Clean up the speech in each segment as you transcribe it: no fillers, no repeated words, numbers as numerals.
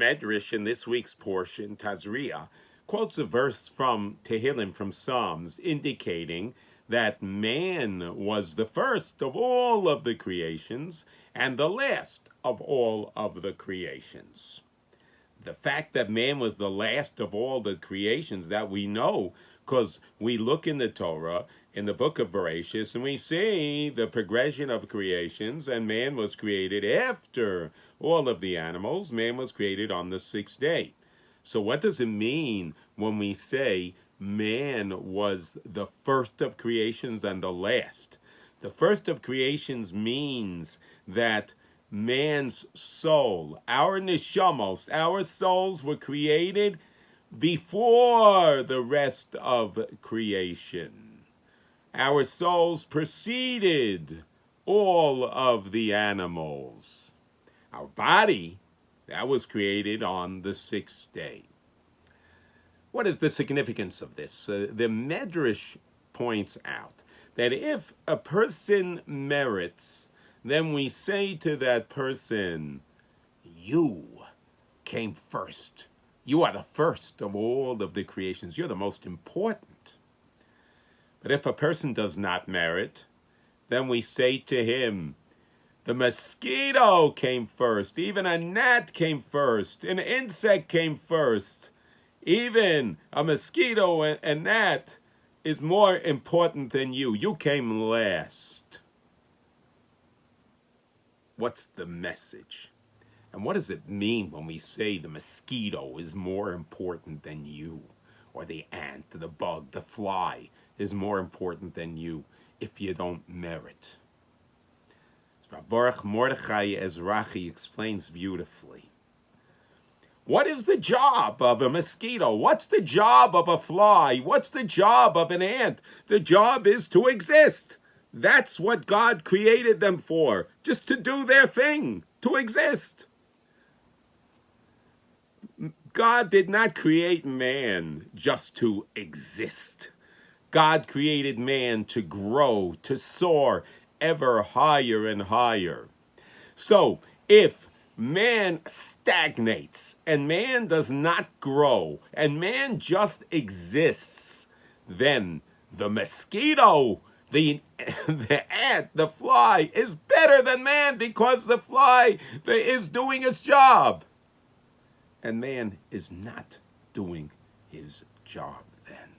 Medrash in this week's portion, Tazria, quotes a verse from Tehillim, from Psalms, indicating that man was the first of all of the creations and the last of all of the creations. The fact that man was the last of all the creations, that we know because we look in the Torah, in the book of Bereshit, and we see the progression of creations, and man was created after all of the animals. Man was created on the sixth day. So what does it mean when we say man was the first of creations and the last? The first of creations means that man's soul, our neshamos, our souls were created before the rest of creation. Our souls preceded all of the animals. Our body, that was created on the sixth day. What is the significance of this? The Medrash points out that if a person merits, then we say to that person, you came first. You are the first of all of the creations. You're the most important. But if a person does not merit, then we say to him, the mosquito came first. Even a gnat came first. An insect came first. Even a mosquito and gnat is more important than you. You came last. What's the message? And what does it mean when we say the mosquito is more important than you? Or the ant, the bug, the fly is more important than you if you don't merit? Baruch Mordechai Ezrachi explains beautifully. What is the job of a mosquito? What's the job of a fly? What's the job of an ant? The job is to exist. That's what God created them for, just to do their thing, to exist. God did not create man just to exist. God created man to grow, to soar ever higher and higher. So if man stagnates and man does not grow and man just exists, then the mosquito, the ant, the fly is better than man because the fly is doing its job. And man is not doing his job then.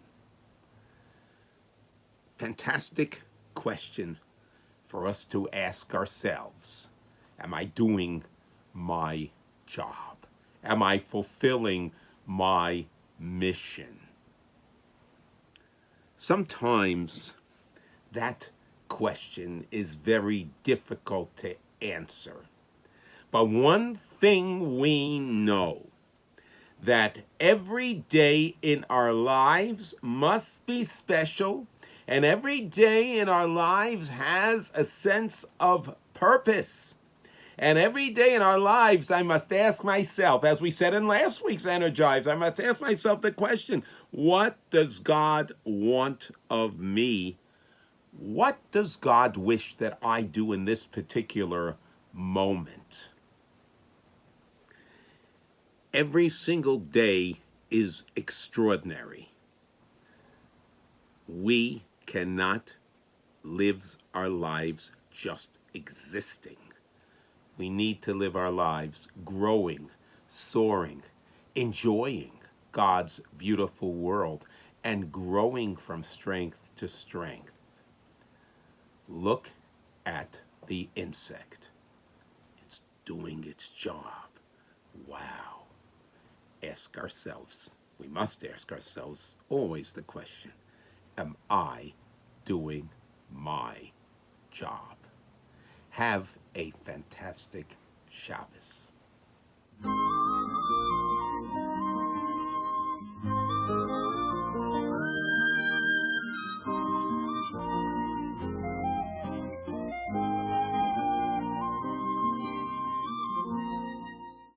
Fantastic question for us to ask ourselves. Am I doing my job? Am I fulfilling my mission? Sometimes that question is very difficult to answer. But one thing we know, that every day in our lives must be special, and every day in our lives has a sense of purpose. And every day in our lives, I must ask myself, as we said in last week's Energizer, I must ask myself the question, what does God want of me? What does God wish that I do in this particular moment? Every single day is extraordinary. We cannot live our lives just existing. We need to live our lives growing, soaring, enjoying God's beautiful world, and growing from strength to strength. Look at the insect. It's doing its job. Wow. Ask ourselves, we must ask ourselves always the question, am I doing my job? Have a fantastic Shabbos.